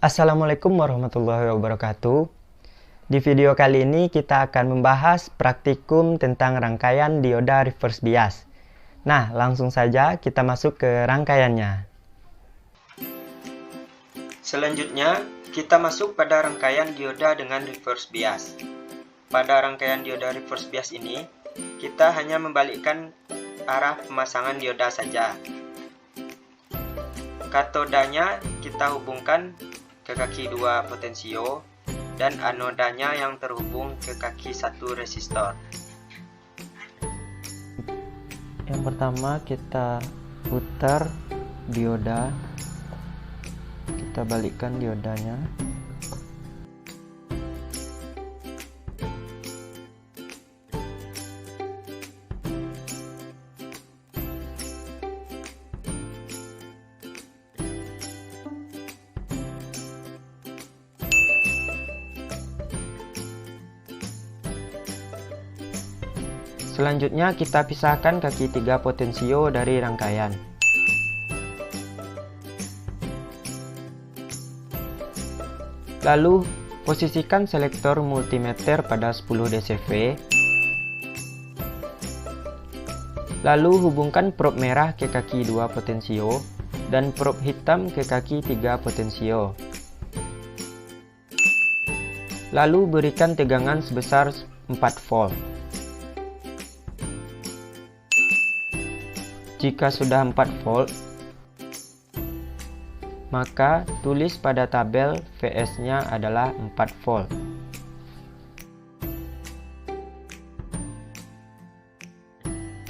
Assalamualaikum warahmatullahi wabarakatuh. Di video kali ini kita akan membahas praktikum tentang rangkaian dioda reverse bias. Nah, langsung saja kita masuk ke rangkaiannya. Selanjutnya, kita masuk pada rangkaian dioda dengan reverse bias. Pada rangkaian dioda reverse bias ini, kita hanya membalikkan arah pemasangan dioda saja. Katodanya kita hubungkan ke kaki 2 potensio dan anodanya yang terhubung ke kaki 1 resistor. Yang pertama kita putar dioda, kita balikkan diodanya. Selanjutnya kita pisahkan kaki 3 potensio dari rangkaian. Lalu posisikan selektor multimeter pada 10 dCV. Lalu hubungkan probe merah ke kaki 2 potensio dan probe hitam ke kaki 3 potensio. Lalu berikan tegangan sebesar 4 volt. Jika sudah 4 volt, maka tulis pada tabel Vs-nya adalah 4 volt.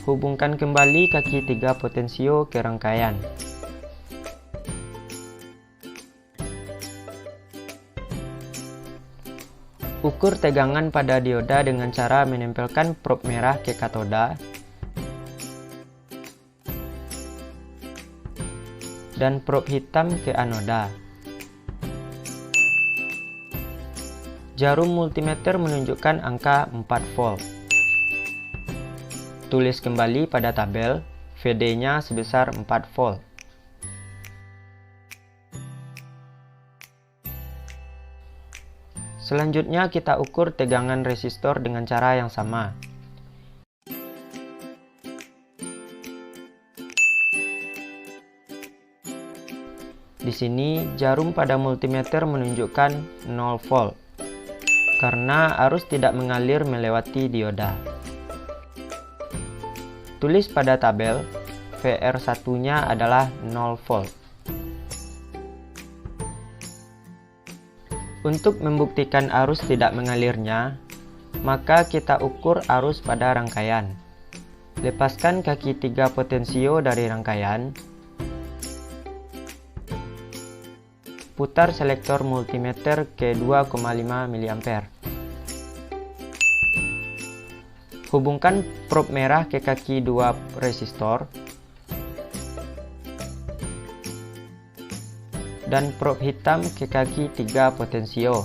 Hubungkan kembali kaki 3 potensio ke rangkaian. Ukur tegangan pada dioda dengan cara menempelkan probe merah ke katoda dan probe hitam ke anoda. Jarum multimeter menunjukkan angka 4 volt. Tulis kembali pada tabel, VD-nya sebesar 4 volt. Selanjutnya kita ukur tegangan resistor dengan cara yang sama. Di sini jarum pada multimeter menunjukkan 0 volt karena arus tidak mengalir melewati dioda. Tulis pada tabel VR1-nya adalah 0 volt. Untuk membuktikan arus tidak mengalirnya, maka kita ukur arus pada rangkaian. Lepaskan kaki 3 potensio dari rangkaian. Putar selektor multimeter ke 2,5 mA. Hubungkan probe merah ke kaki 2 resistor dan probe hitam ke kaki 3 potensio.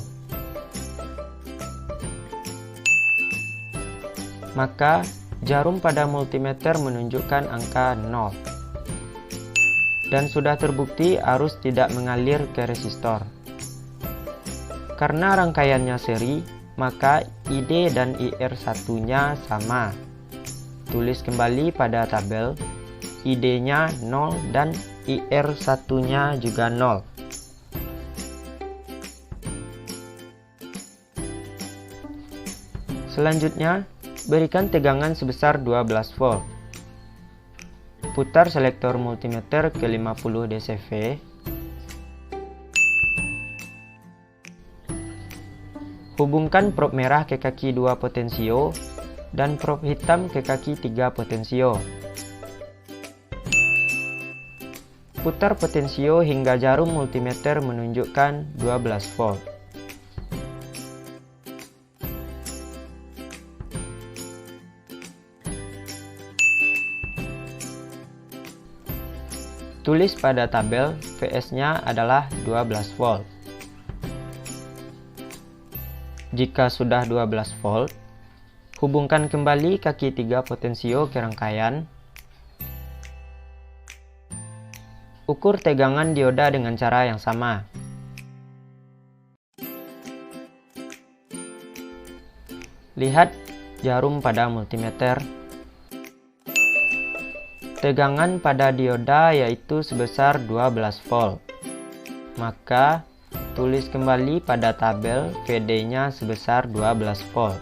Maka jarum pada multimeter menunjukkan angka 0. Dan sudah terbukti arus tidak mengalir ke resistor. Karena rangkaiannya seri, maka ID dan IR1-nya sama. Tulis kembali pada tabel, ID-nya 0 dan IR1-nya juga 0. Selanjutnya, berikan tegangan sebesar 12 volt. Putar selektor multimeter ke 50 dCV. Hubungkan probe merah ke kaki 2 potensio dan probe hitam ke kaki 3 potensio. Putar potensio hingga jarum multimeter menunjukkan 12 volt. Tulis pada tabel Vs-nya adalah 12 volt. Jika sudah 12 volt, hubungkan kembali kaki 3 potensio ke rangkaian. Ukur tegangan dioda dengan cara yang sama. Lihat jarum pada multimeter. Tegangan pada dioda yaitu sebesar 12 volt. Maka tulis kembali pada tabel VD-nya sebesar 12 volt.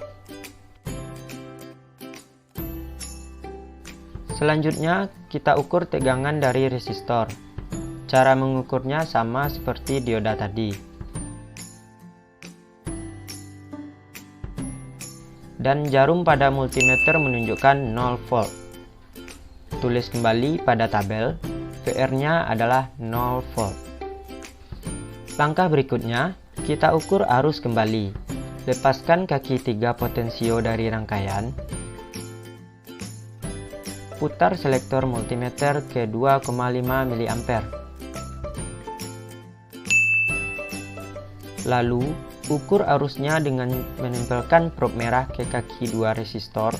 Selanjutnya kita ukur tegangan dari resistor. Cara mengukurnya sama seperti dioda tadi. Dan jarum pada multimeter menunjukkan 0 volt. Tulis kembali pada tabel, VR-nya adalah 0 volt. Langkah berikutnya, kita ukur arus kembali. Lepaskan kaki 3 potensio dari rangkaian. Putar selektor multimeter ke 2,5 mA. Lalu, ukur arusnya dengan menempelkan prob merah ke kaki 2 resistor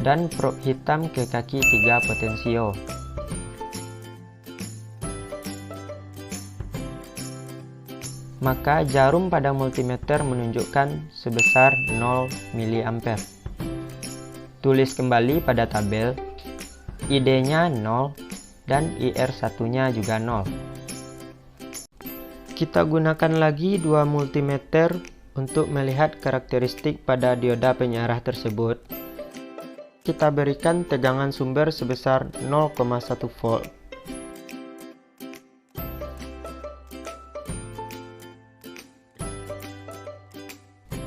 dan prob hitam ke kaki 3 potensio. Maka jarum pada multimeter menunjukkan sebesar 0 mA. Tulis kembali pada tabel, ID-nya 0 dan IR1-nya juga 0. Kita gunakan lagi dua multimeter untuk melihat karakteristik pada dioda penyarah tersebut. Kita berikan tegangan sumber sebesar 0,1 volt.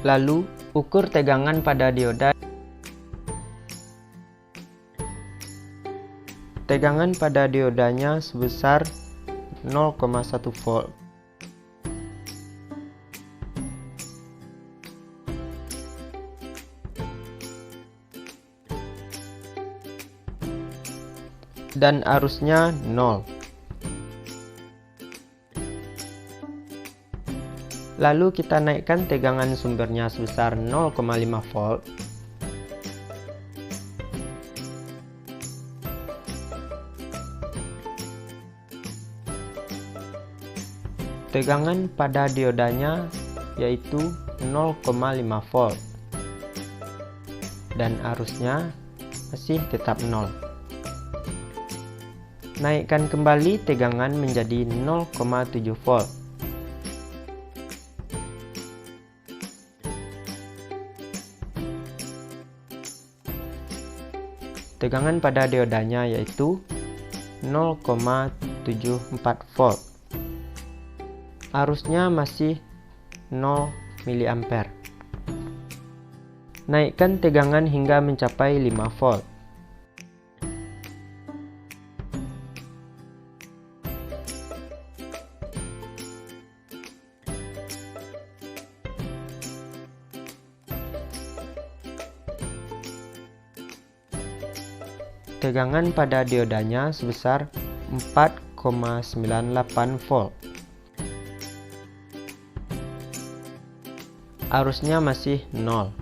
Lalu, ukur tegangan pada dioda. Tegangan pada diodanya sebesar 0,1 volt. Dan arusnya 0. Lalu kita naikkan tegangan sumbernya sebesar 0,5 volt. Tegangan pada diodanya yaitu 0,5 volt. Dan arusnya masih tetap 0. Naikkan kembali tegangan menjadi 0,7 volt. Tegangan pada diodanya yaitu 0,74 volt. Arusnya masih 0 mA. Naikkan tegangan hingga mencapai 5 volt. Tegangan pada diodanya sebesar 4,98 volt. Arusnya masih 0.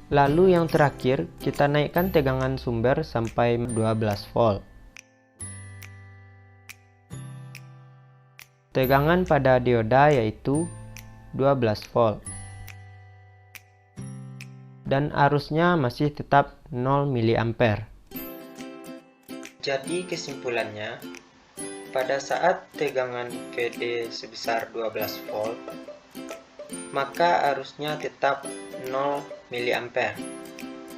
Lalu yang terakhir, kita naikkan tegangan sumber sampai 12 volt. Tegangan pada dioda yaitu 12 volt. Dan arusnya masih tetap 0 mA. Jadi kesimpulannya, pada saat tegangan VD sebesar 12 volt, maka arusnya tetap 0 mA.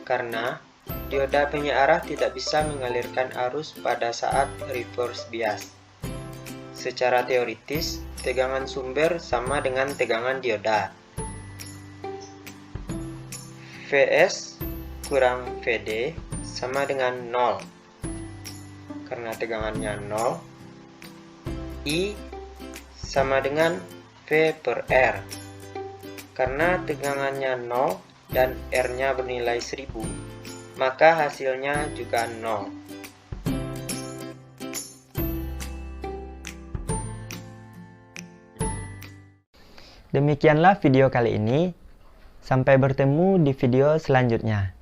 Karena dioda penyearah tidak bisa mengalirkan arus pada saat reverse bias. Secara teoritis, tegangan sumber sama dengan tegangan dioda. Vs kurang Vd sama dengan 0. Karena tegangannya 0, I sama dengan V per R. Karena tegangannya 0 dan R-nya bernilai 1000, maka hasilnya juga 0. Demikianlah video kali ini. Sampai bertemu di video selanjutnya.